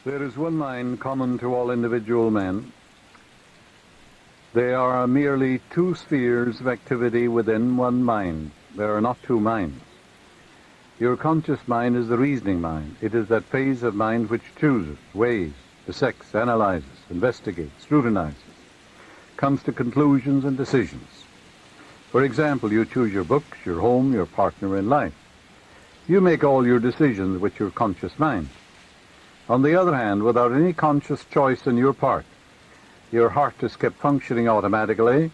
There is one mind common to all individual men. They are merely two spheres of activity within one mind. There are not two minds. Your conscious mind is the reasoning mind. It is that phase of mind which chooses, weighs, dissects, analyzes, investigates, scrutinizes, comes to conclusions and decisions. For example, you choose your books, your home, your partner in life. You make all your decisions with your conscious mind. On the other hand, without any conscious choice on your part, your heart is kept functioning automatically,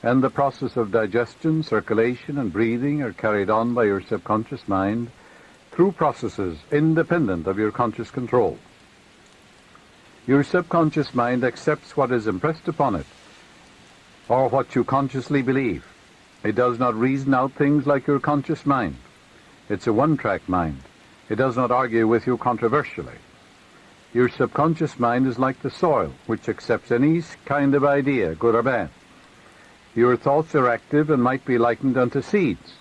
and the process of digestion, circulation, and breathing are carried on by your subconscious mind through processes independent of your conscious control. Your subconscious mind accepts what is impressed upon it, or what you consciously believe. It does not reason out things like your conscious mind. It's a one-track mind. It does not argue with you controversially. Your subconscious mind is like the soil, which accepts any kind of idea, good or bad. Your thoughts are active and might be likened unto seeds.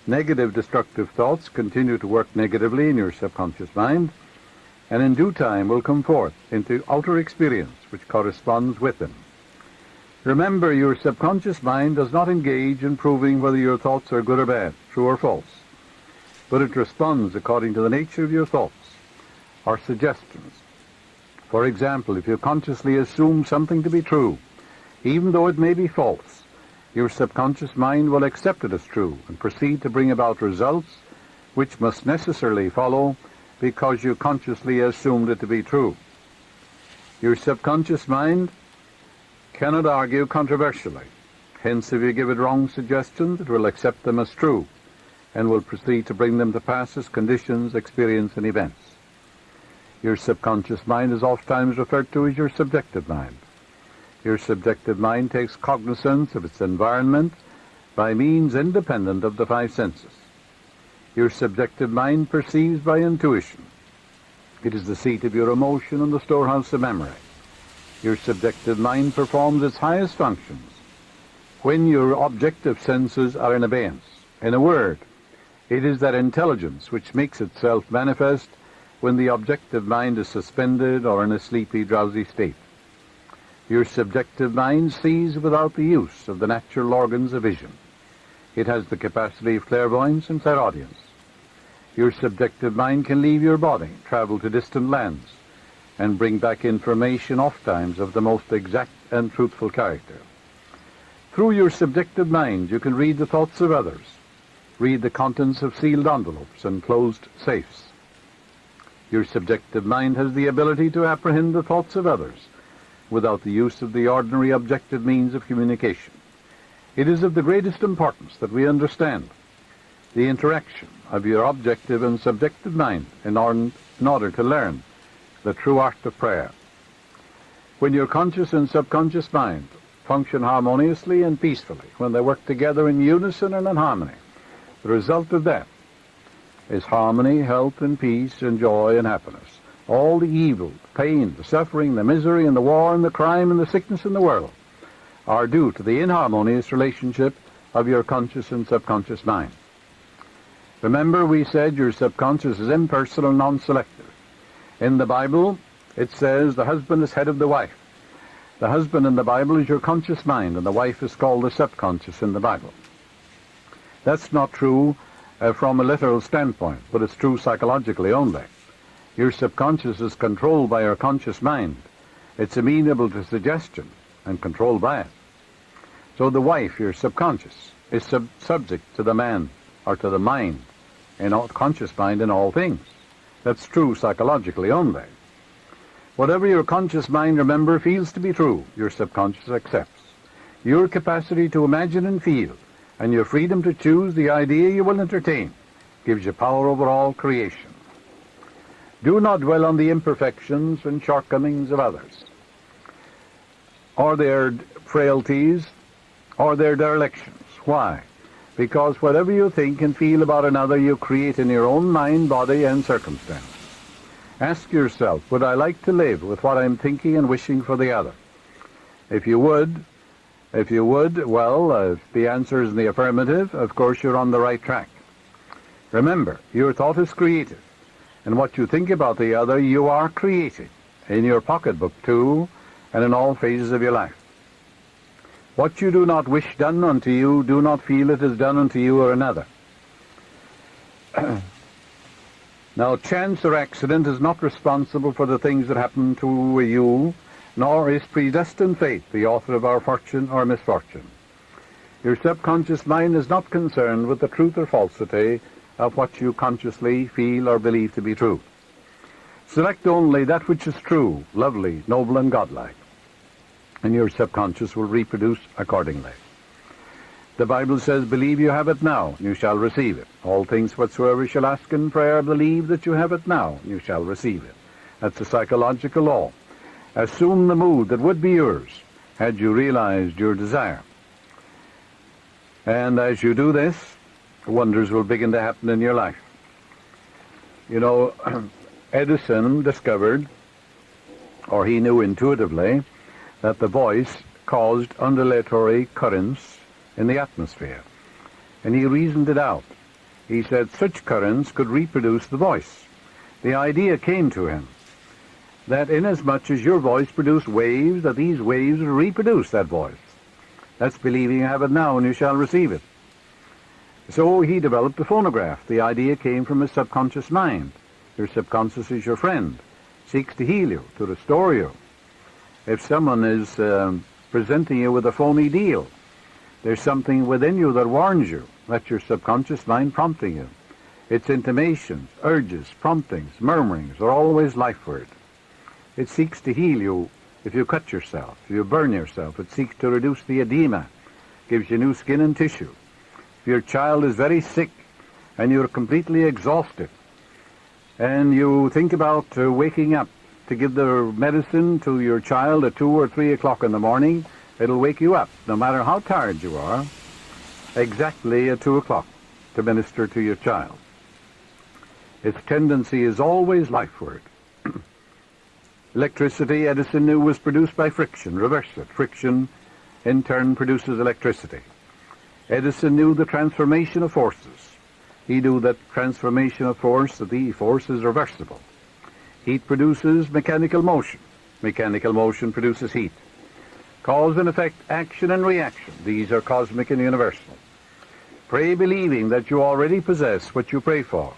Negative, destructive thoughts continue to work negatively in your subconscious mind, and in due time will come forth into outer experience, which corresponds with them. Remember, your subconscious mind does not engage in proving whether your thoughts are good or bad, true or false, but it responds according to the nature of your thoughts or suggestions. For example, if you consciously assume something to be true, even though it may be false, your subconscious mind will accept it as true and proceed to bring about results which must necessarily follow because you consciously assumed it to be true. Your subconscious mind cannot argue controversially. Hence, if you give it wrong suggestions, it will accept them as true and will proceed to bring them to pass as conditions, experience, and events. Your subconscious mind is oftentimes referred to as your subjective mind. Your subjective mind takes cognizance of its environment by means independent of the five senses. Your subjective mind perceives by intuition. It is the seat of your emotion and the storehouse of memory. Your subjective mind performs its highest functions when your objective senses are in abeyance. In a word, it is that intelligence which makes itself manifest when the objective mind is suspended or in a sleepy, drowsy state. Your subjective mind sees without the use of the natural organs of vision. It has the capacity of clairvoyance and clairaudience. Your subjective mind can leave your body, travel to distant lands, and bring back information oftentimes of the most exact and truthful character. Through your subjective mind, you can read the thoughts of others, read the contents of sealed envelopes and closed safes. Your subjective mind has the ability to apprehend the thoughts of others without the use of the ordinary objective means of communication. It is of the greatest importance that we understand the interaction of your objective and subjective mind in order to learn the true art of prayer. When your conscious and subconscious mind function harmoniously and peacefully, when they work together in unison and in harmony, the result of that is harmony, health, and peace, and joy, and happiness. All the evil, the pain, the suffering, the misery, and the war, and the crime, and the sickness in the world are due to the inharmonious relationship of your conscious and subconscious mind. Remember, we said your subconscious is impersonal, non-selective. In the Bible, it says the husband is head of the wife. The husband in the Bible is your conscious mind, and the wife is called the subconscious in the Bible. That's not true from a literal standpoint, but it's true psychologically only. Your subconscious is controlled by your conscious mind. It's amenable to suggestion and controlled by it. So the wife, your subconscious, is subject to the man or to the mind, and conscious mind in all things. That's true psychologically only. Whatever your conscious mind, remember, feels to be true, your subconscious accepts. Your capacity to imagine and feel, and your freedom to choose the idea you will entertain, gives you power over all creation. Do not dwell on the imperfections and shortcomings of others, or their frailties, or their derelictions. Why? Because whatever you think and feel about another, you create in your own mind, body, and circumstance. Ask yourself, would I like to live with what I'm thinking and wishing for the other? If you would, well, if the answer is in the affirmative, of course you're on the right track. Remember, your thought is creative, And what you think about the other, you are creating in your pocketbook too, and in all phases of your life. What you do not wish done unto you, do not feel it is done unto you or another. Now, chance or accident is not responsible for the things that happen to you, nor is predestined fate the author of our fortune or misfortune. Your subconscious mind is not concerned with the truth or falsity of what you consciously feel or believe to be true. Select only that which is true, lovely, noble, and godlike, and your subconscious will reproduce accordingly. The Bible says, believe you have it now, and you shall receive it. All things whatsoever you shall ask in prayer, believe that you have it now, and you shall receive it. That's a psychological law. Assume the mood that would be yours had you realized your desire. And as you do this, wonders will begin to happen in your life. You know, Edison discovered, or he knew intuitively, that the voice caused undulatory currents in the atmosphere. And he reasoned it out. He said such currents could reproduce the voice. The idea came to him that inasmuch as your voice produced waves, that these waves would reproduce that voice. That's believing you have it now and you shall receive it. So he developed a phonograph. The idea came from his subconscious mind. Your subconscious is your friend, seeks to heal you, to restore you. If someone is presenting you with a phony deal, there's something within you that warns you. That's your subconscious mind prompting you. Its intimations, urges, promptings, murmurings are always life word. It seeks to heal you if you cut yourself, if you burn yourself. It seeks to reduce the edema, gives you new skin and tissue. If your child is very sick and you're completely exhausted and you think about waking up to give the medicine to your child at 2 or 3 o'clock in the morning, it'll wake you up, no matter how tired you are, exactly at 2 o'clock to minister to your child. Its tendency is always life word. Electricity, Edison knew, was produced by friction. Reverse it. Friction, in turn, produces electricity. Edison knew the transformation of forces. He knew that transformation of force, that the force is reversible. Heat produces mechanical motion. Mechanical motion produces heat. Cause and effect, action and reaction. These are cosmic and universal. Pray believing that you already possess what you pray for.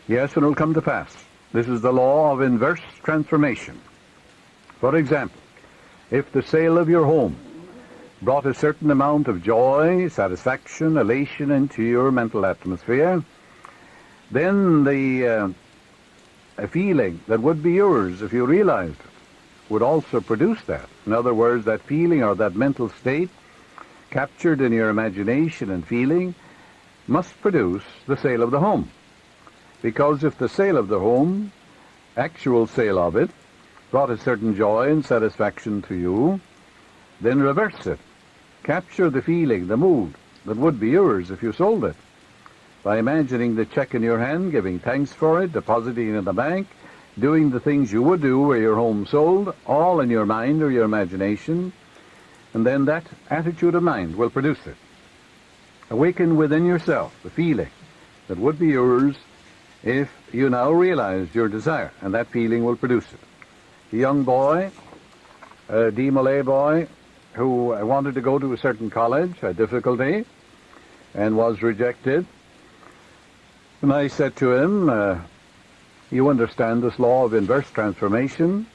Yes, and it will come to pass. This is the law of inverse transformation. For example, if the sale of your home brought a certain amount of joy, satisfaction, elation into your mental atmosphere, then the feeling that would be yours if you realized it would also produce that. In other words, that feeling or that mental state captured in your imagination and feeling must produce the sale of the home. Because if the sale of the home, actual sale of it, brought a certain joy and satisfaction to you, then reverse it. Capture the feeling, the mood that would be yours if you sold it, by imagining the check in your hand, giving thanks for it, depositing it in the bank, doing the things you would do were your home sold, all in your mind or your imagination, and then that attitude of mind will produce it. Awaken within yourself the feeling that would be yours if you now realize your desire, and that feeling will produce it. A young boy, a De Molay boy, who wanted to go to a certain college, had difficulty, and was rejected. And I said to him, you understand this law of inverse transformation?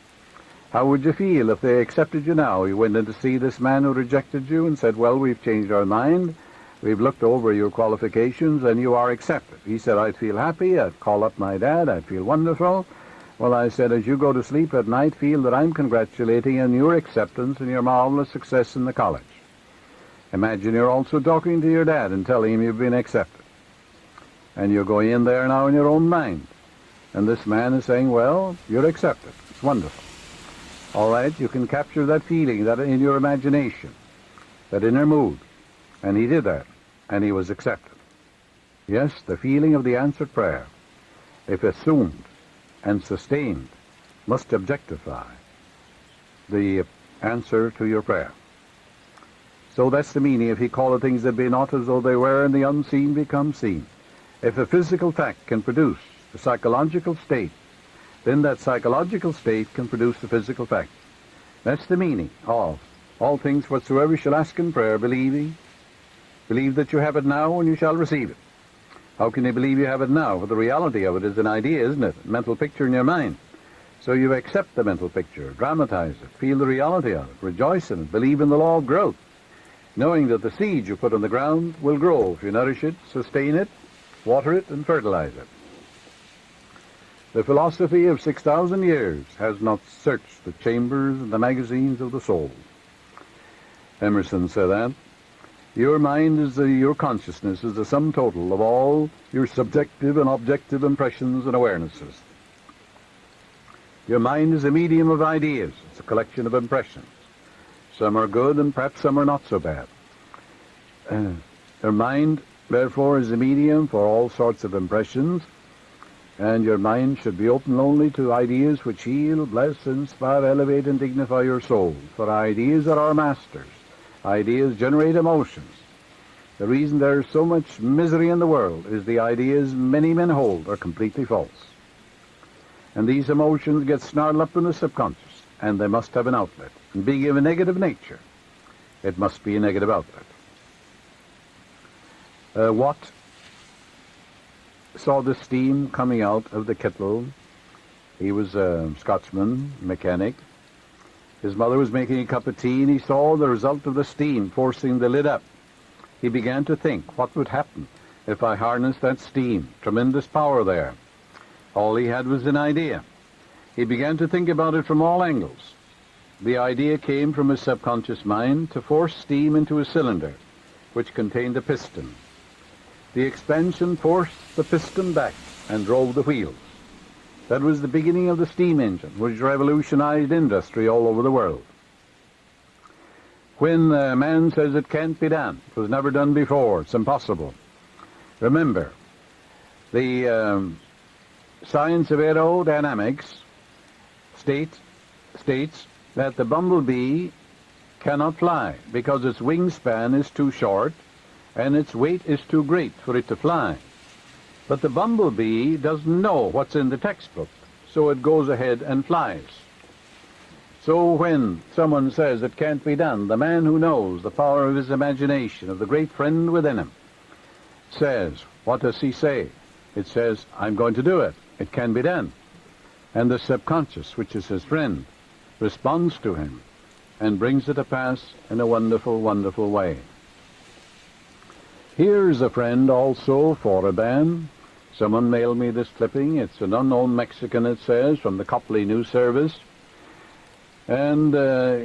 How would you feel if they accepted you now? You went in to see this man who rejected you and said, well, we've changed our mind. We've looked over your qualifications and you are accepted. He said, I'd feel happy. I'd call up my dad. I'd feel wonderful. Well, I said, as you go to sleep at night, feel that I'm congratulating you on your acceptance and your marvelous success in the college. Imagine you're also talking to your dad and telling him you've been accepted. And you're going in there now in your own mind. And this man is saying, well, you're accepted. It's wonderful. All right, you can capture that feeling, that in your imagination, that inner mood. And he did that, and he was accepted. Yes, the feeling of the answered prayer, if assumed and sustained, must objectify the answer to your prayer. So that's the meaning. If he calleth things that be not as though they were, and the unseen become seen. If a physical fact can produce the psychological state, then that psychological state can produce the physical fact. That's the meaning of all things whatsoever you shall ask in prayer, believing. Believe that you have it now and you shall receive it. How can you believe you have it now? Well, the reality of it is an idea, isn't it? A mental picture in your mind. So you accept the mental picture, dramatize it, feel the reality of it, rejoice in it, believe in the law of growth, knowing that the seed you put on the ground will grow if you nourish it, sustain it, water it, and fertilize it. The philosophy of 6,000 years has not searched the chambers and the magazines of the soul. Emerson said that. Your mind is your consciousness is the sum total of all your subjective and objective impressions and awarenesses. Your mind is a medium of ideas. It's a collection of impressions. Some are good and perhaps some are not so bad. Your mind, therefore, is a medium for all sorts of impressions, and your mind should be open only to ideas which heal, bless, inspire, elevate, and dignify your soul. For ideas are our masters. Ideas generate emotions. The reason there is so much misery in the world is the ideas many men hold are completely false. And these emotions get snarled up in the subconscious, and they must have an outlet. And being of a negative nature, it must be a negative outlet. Watt saw the steam coming out of the kettle. He was a Scotsman, mechanic. His mother was making a cup of tea, and he saw the result of the steam forcing the lid up. He began to think, what would happen if I harnessed that steam? Tremendous power there. All he had was an idea. He began to think about it from all angles. The idea came from his subconscious mind to force steam into a cylinder, which contained a piston. The expansion forced the piston back and drove the wheels. That was the beginning of the steam engine, which revolutionized industry all over the world. When a man says it can't be done, it was never done before, it's impossible. Remember, the science of aerodynamics states that the bumblebee cannot fly because its wingspan is too short and its weight is too great for it to fly. But the bumblebee doesn't know what's in the textbook, so it goes ahead and flies. So when someone says it can't be done, the man who knows the power of his imagination, of the great friend within him, says, what does he say? It says, I'm going to do it. It can be done. And the subconscious, which is his friend, responds to him and brings it to pass in a wonderful, wonderful way. Here's a friend also for a ban. Someone mailed me this clipping. It's an unknown Mexican, it says, from the Copley News Service. And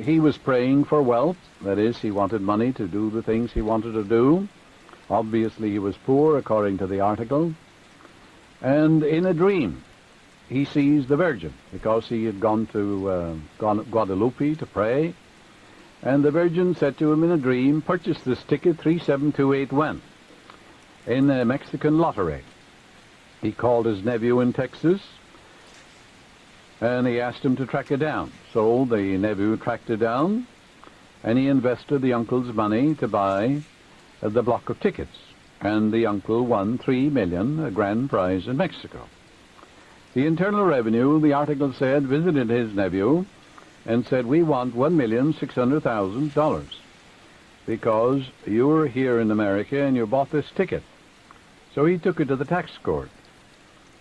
he was praying for wealth. That is, he wanted money to do the things he wanted to do. Obviously, he was poor, according to the article. And in a dream, he sees the Virgin, because he had gone to Guadalupe to pray. And the Virgin said to him in a dream, purchase this ticket 37281 in a Mexican lottery. He called his nephew in Texas, and he asked him to track it down. So the nephew tracked it down, and he invested the uncle's money to buy the block of tickets. And the uncle won $3 million, a grand prize in Mexico. The Internal Revenue, the article said, visited his nephew and said, we want $1,600,000 because you're here in America and you bought this ticket. So he took it to the tax court.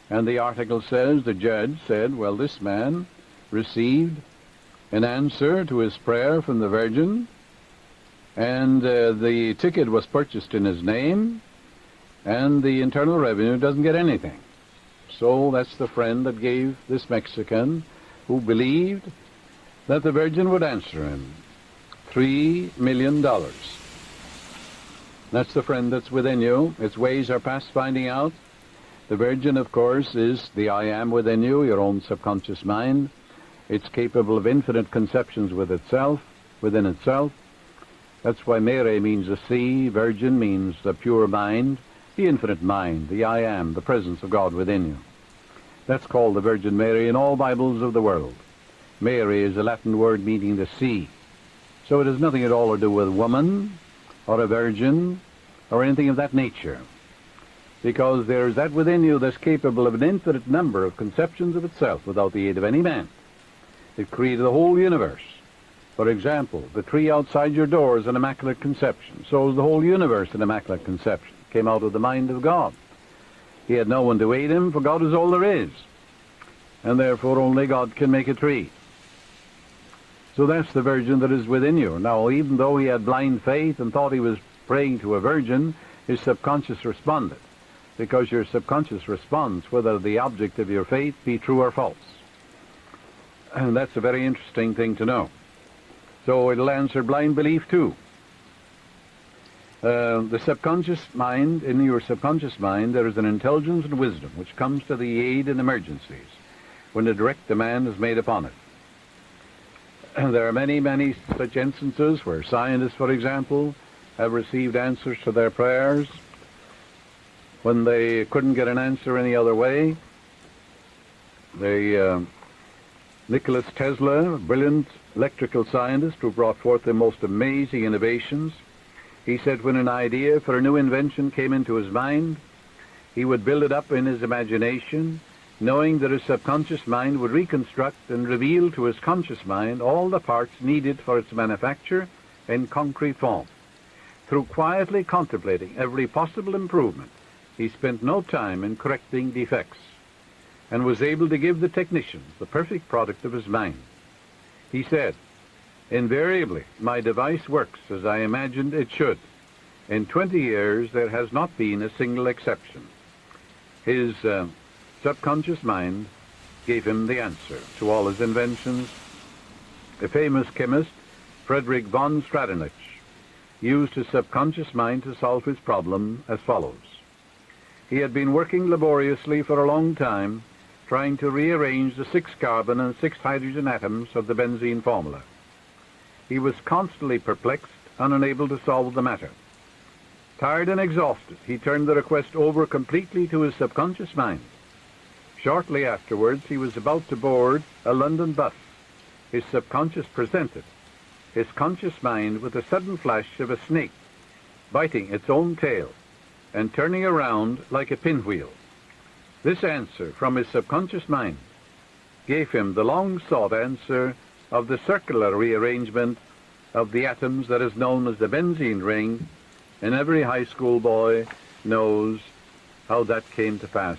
And the article says the judge said, well, this man received an answer to his prayer from the Virgin, and the ticket was purchased in his name, and the Internal Revenue doesn't get anything. So that's the friend that gave this Mexican, who believed that the Virgin would answer him, $3 million. That's the friend that's within you. Its ways are past finding out. The Virgin, of course, is the I am within you, your own subconscious mind. It's capable of infinite conceptions within itself. That's why Mary means the sea, Virgin means the pure mind, the infinite mind, the I am, the presence of God within you. That's called the Virgin Mary in all Bibles of the world. Mary is a Latin word meaning the sea. So it has nothing at all to do with a woman or a virgin or anything of that nature. because there is that within you that's capable of an infinite number of conceptions of itself without the aid of any man. It created the whole universe. For example, the tree outside your door is an immaculate conception. So is the whole universe an immaculate conception. It came out of the mind of God. He had no one to aid him, for God is all there is. And therefore only God can make a tree. So that's the virgin that is within you. Now, even though he had blind faith and thought he was praying to a virgin, his subconscious responded. Because your subconscious responds whether the object of your faith be true or false. And that's a very interesting thing to know. So it'll answer blind belief too. The subconscious mind, in your subconscious mind, there is an intelligence and wisdom which comes to the aid in emergencies when a direct demand is made upon it. And there are many, many such instances where scientists, for example, have received answers to their prayers when they couldn't get an answer any other way. Nicholas Tesla, a brilliant electrical scientist who brought forth the most amazing innovations, he said when an idea for a new invention came into his mind, he would build it up in his imagination, knowing that his subconscious mind would reconstruct and reveal to his conscious mind all the parts needed for its manufacture in concrete form. Through quietly contemplating every possible improvement, he spent no time in correcting defects, and was able to give the technicians the perfect product of his mind. He said, "Invariably, my device works as I imagined it should. In 20 years, there has not been a single exception." His subconscious mind gave him the answer to all his inventions. The famous chemist, Frederick von Stradonich, used his subconscious mind to solve his problem as follows. He had been working laboriously for a long time, trying to rearrange the 6 carbon and 6 hydrogen atoms of the benzene formula. He was constantly perplexed and unable to solve the matter. Tired and exhausted, he turned the request over completely to his subconscious mind. Shortly afterwards, he was about to board a London bus. His subconscious presented his conscious mind with a sudden flash of a snake biting its own tail and turning around like a pinwheel. This answer from his subconscious mind gave him the long-sought answer of the circular rearrangement of the atoms that is known as the benzene ring, and every high school boy knows how that came to pass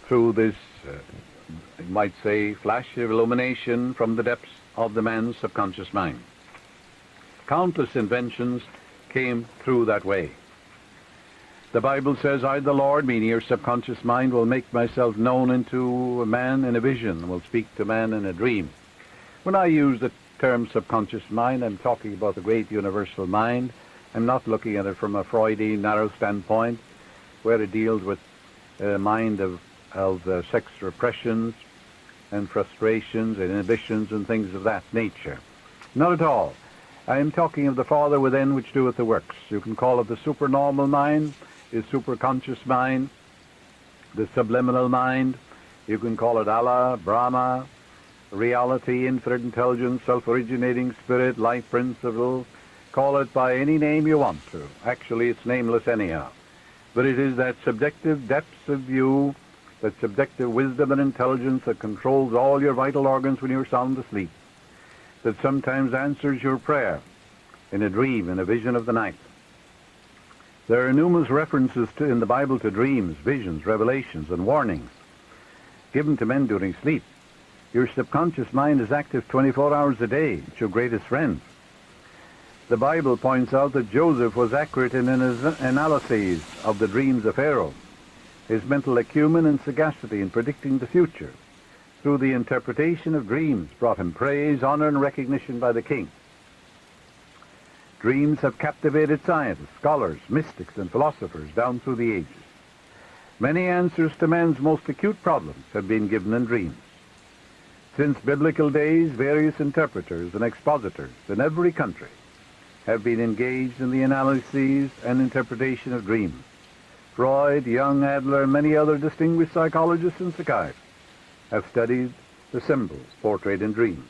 through this, you might say, flash of illumination from the depths of the man's subconscious mind. Countless inventions came through that way. The Bible says, "I, the Lord," meaning your subconscious mind, "will make myself known unto a man in a vision, will speak to man in a dream." When I use the term subconscious mind, I'm talking about the great universal mind. I'm not looking at it from a Freudian narrow standpoint, where it deals with a mind of sex repressions and frustrations and inhibitions and things of that nature. Not at all. I am talking of the Father within which doeth the works. You can call it the supernormal mind, the superconscious mind, the subliminal mind. You can call it Allah, Brahma, reality, infinite intelligence, self-originating spirit, life principle. Call it by any name you want to. Actually, it's nameless anyhow. But it is that subjective depths of view, that subjective wisdom and intelligence that controls all your vital organs when you're sound asleep, that sometimes answers your prayer in a dream, in a vision of the night. There are numerous references in the Bible to dreams, visions, revelations, and warnings given to men during sleep. Your subconscious mind is active 24 hours a day. It's your greatest friend. The Bible points out that Joseph was accurate in his analyses of the dreams of Pharaoh. His mental acumen and sagacity in predicting the future through the interpretation of dreams brought him praise, honor, and recognition by the king. Dreams have captivated scientists, scholars, mystics, and philosophers down through the ages. Many answers to man's most acute problems have been given in dreams. Since biblical days, various interpreters and expositors in every country have been engaged in the analyses and interpretation of dreams. Freud, Jung, Adler, and many other distinguished psychologists and psychiatrists have studied the symbols portrayed in dreams.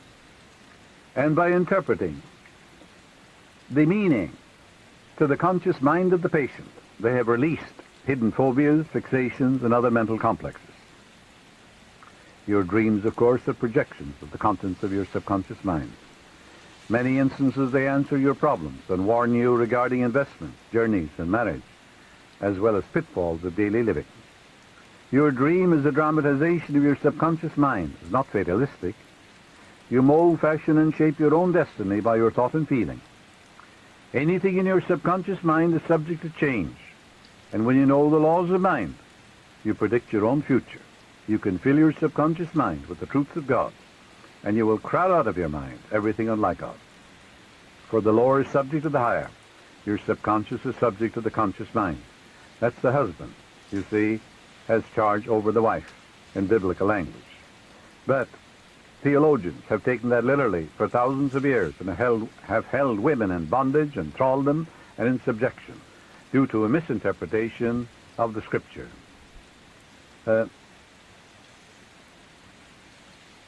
And by interpreting the meaning to the conscious mind of the patient, they have released hidden phobias, fixations, and other mental complexes. Your dreams, of course, are projections of the contents of your subconscious mind. Many instances they answer your problems and warn you regarding investments, journeys, and marriage, as well as pitfalls of daily living. Your dream is a dramatization of your subconscious mind. It's not fatalistic. You mold, fashion, and shape your own destiny by your thought and feeling. Anything in your subconscious mind is subject to change. And when you know the laws of mind, you predict your own future. You can fill your subconscious mind with the truths of God, and you will crowd out of your mind everything unlike God. For the lower is subject to the higher. Your subconscious is subject to the conscious mind. That's the husband, you see, has charge over the wife in biblical language. But theologians have taken that literally for thousands of years and have held women in bondage and thraldom and in subjection due to a misinterpretation of the Scripture.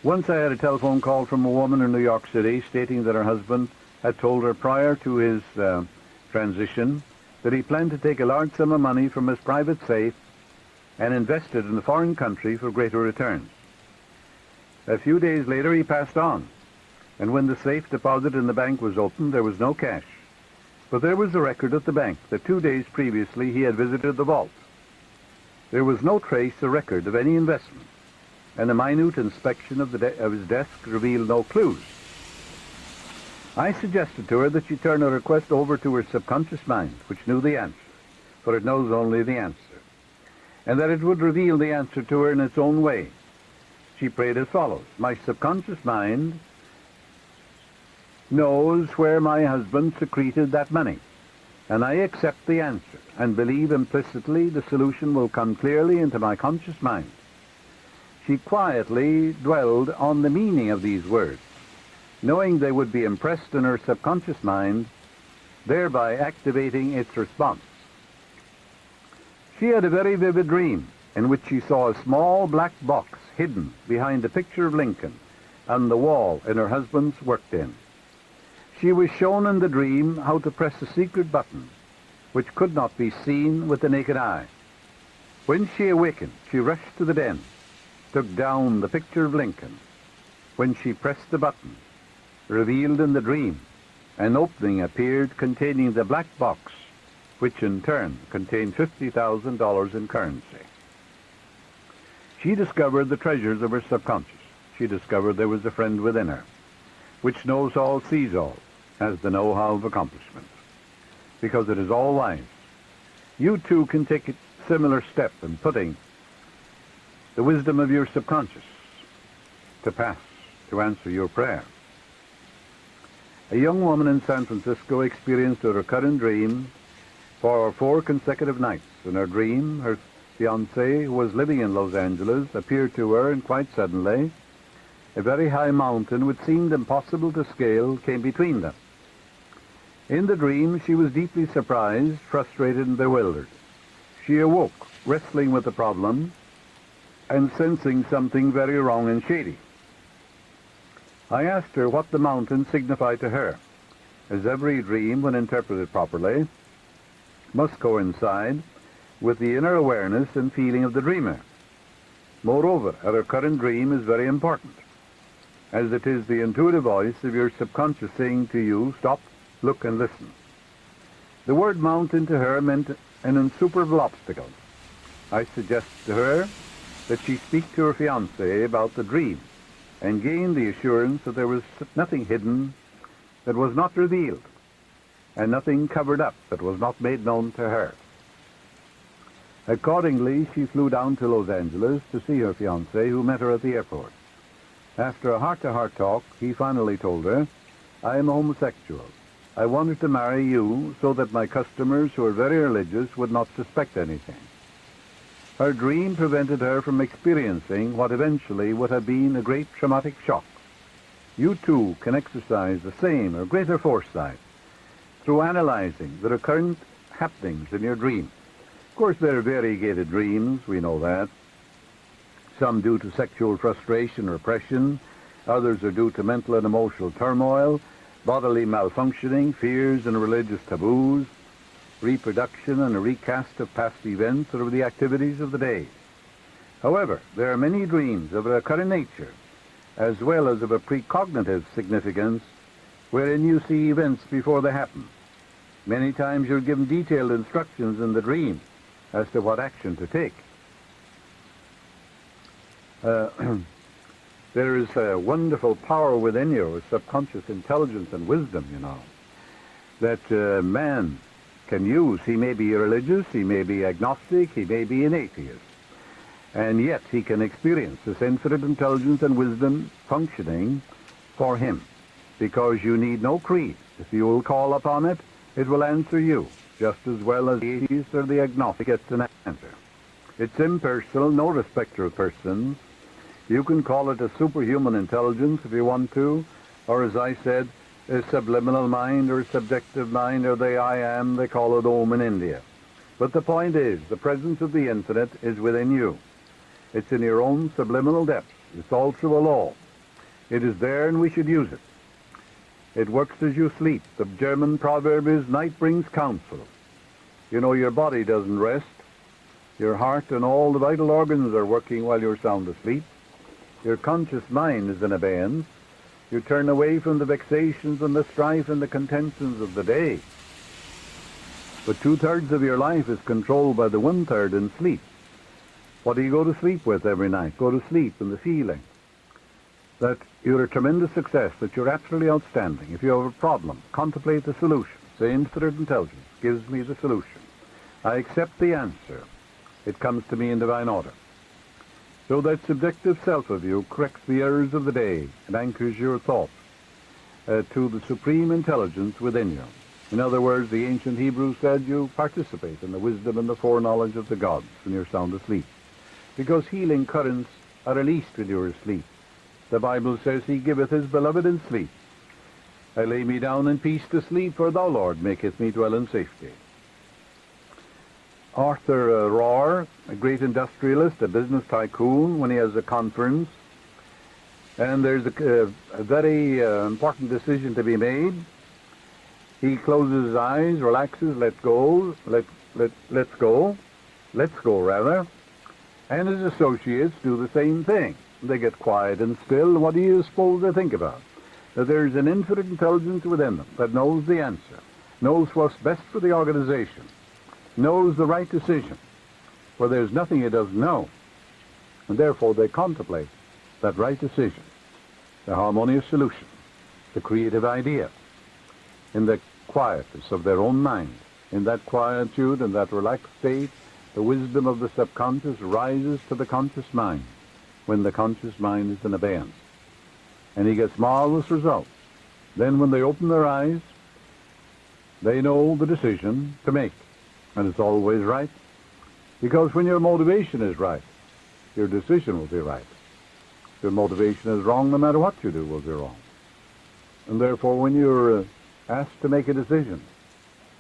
Once I had a telephone call from a woman in New York City stating that her husband had told her prior to his transition that he planned to take a large sum of money from his private safe and invest it in a foreign country for greater returns. A few days later he passed on, and when the safe deposit in the bank was opened, there was no cash. But there was a record at the bank that 2 days previously he had visited the vault. There was no trace or record of any investment, and a minute inspection of his desk revealed no clues. I suggested to her that she turn her request over to her subconscious mind, which knew the answer, for it knows only the answer, and that it would reveal the answer to her in its own way. She prayed as follows: my subconscious mind knows where my husband secreted that money, and I accept the answer and believe implicitly the solution will come clearly into my conscious mind. She quietly dwelled on the meaning of these words, knowing they would be impressed in her subconscious mind, thereby activating its response. She had a very vivid dream in which she saw a small black box hidden behind a picture of Lincoln on the wall in her husband's work den. She was shown in the dream how to press a secret button, which could not be seen with the naked eye. When she awakened, she rushed to the den, took down the picture of Lincoln. When she pressed the button, revealed in the dream, an opening appeared containing the black box, which in turn contained $50,000 in currency. She discovered the treasures of her subconscious. She discovered there was a friend within her, which knows all, sees all, has the know-how of accomplishment, because it is all wise. You too can take a similar step in putting the wisdom of your subconscious to pass, to answer your prayer. A young woman in San Francisco experienced a recurrent dream for 4 consecutive nights. In her dream, her fiancé, who was living in Los Angeles, appeared to her, and quite suddenly, a very high mountain, which seemed impossible to scale, came between them. In the dream, she was deeply surprised, frustrated, and bewildered. She awoke, wrestling with the problem and sensing something very wrong and shady. I asked her what the mountain signified to her, as every dream, when interpreted properly, must coincide with the inner awareness and feeling of the dreamer. Moreover, a recurrent dream is very important, as it is the intuitive voice of your subconscious saying to you, stop, look, and listen. The word mountain to her meant an insuperable obstacle. I suggested to her that she speak to her fiancé about the dream and gain the assurance that there was nothing hidden that was not revealed, and nothing covered up that was not made known to her. Accordingly, she flew down to Los Angeles to see her fiancé, who met her at the airport. After a heart-to-heart talk, he finally told her, I am a homosexual. I wanted to marry you so that my customers, who are very religious, would not suspect anything. Her dream prevented her from experiencing what eventually would have been a great traumatic shock. You too can exercise the same or greater foresight through analyzing the recurrent happenings in your dream. Of course, there are variegated dreams, we know that. Some due to sexual frustration or repression, others are due to mental and emotional turmoil, bodily malfunctioning, fears and religious taboos. reproduction and a recast of past events or of the activities of the day. However, there are many dreams of a recurrent nature, as well as of a precognitive significance, wherein you see events before they happen. Many times you're given detailed instructions in the dream as to what action to take. There is a wonderful power within you, subconscious intelligence and wisdom, that man can use. He may be religious, he may be agnostic, he may be an atheist, and yet he can experience this infinite intelligence and wisdom functioning for him, because you need no creed. If you will call upon it, it will answer you, just as well as the atheist or the agnostic gets an answer. It's impersonal, no respecter of persons. You can call it a superhuman intelligence if you want to, or as I said, a subliminal mind or a subjective mind, or the I am, they call it Om in India. But the point is, the presence of the infinite is within you. It's in your own subliminal depths. It's all through a law. It is there and we should use it. It works as you sleep. The German proverb is, night brings counsel. Your body doesn't rest. Your heart and all the vital organs are working while you're sound asleep. Your conscious mind is in abeyance. You turn away from the vexations and the strife and the contentions of the day. But 2/3 of your life is controlled by the 1/3 in sleep. What do you go to sleep with every night? Go to sleep in the feeling that you're a tremendous success, that you're absolutely outstanding. If you have a problem, contemplate the solution. Say, infinite intelligence gives me the solution. I accept the answer. It comes to me in divine order. So that subjective self of you corrects the errors of the day and anchors your thoughts to the supreme intelligence within you. In other words, the ancient Hebrews said you participate in the wisdom and the foreknowledge of the gods when you're sound asleep, because healing currents are released when you're asleep. The Bible says, he giveth his beloved in sleep. I lay me down in peace to sleep, for thou, Lord, maketh me dwell in safety. Arthur Rohr, a great industrialist, a business tycoon, when he has a conference, and there's a very important decision to be made, he closes his eyes, relaxes, let's go, and his associates do the same thing. They get quiet and still. What do you suppose they think about? That there's an infinite intelligence within them that knows the answer, knows what's best for the organization, knows the right decision, for there's nothing it doesn't know. And therefore they contemplate that right decision, the harmonious solution, the creative idea, in the quietness of their own mind. In that quietude and that relaxed state, the wisdom of the subconscious rises to the conscious mind, when the conscious mind is in abeyance. And he gets marvelous results. Then when they open their eyes, they know the decision to make. And it's always right. Because when your motivation is right, your decision will be right. If your motivation is wrong, no matter what you do will be wrong. And therefore, when you're asked to make a decision,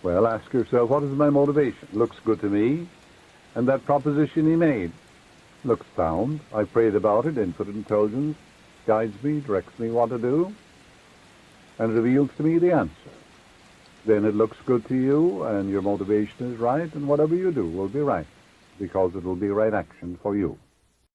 well, ask yourself, what is my motivation? Looks good to me. And that proposition he made looks sound. I prayed about it. Infinite intelligence guides me, directs me what to do, and reveals to me the answer. Then it looks good to you, and your motivation is right, and whatever you do will be right, because it will be right action for you.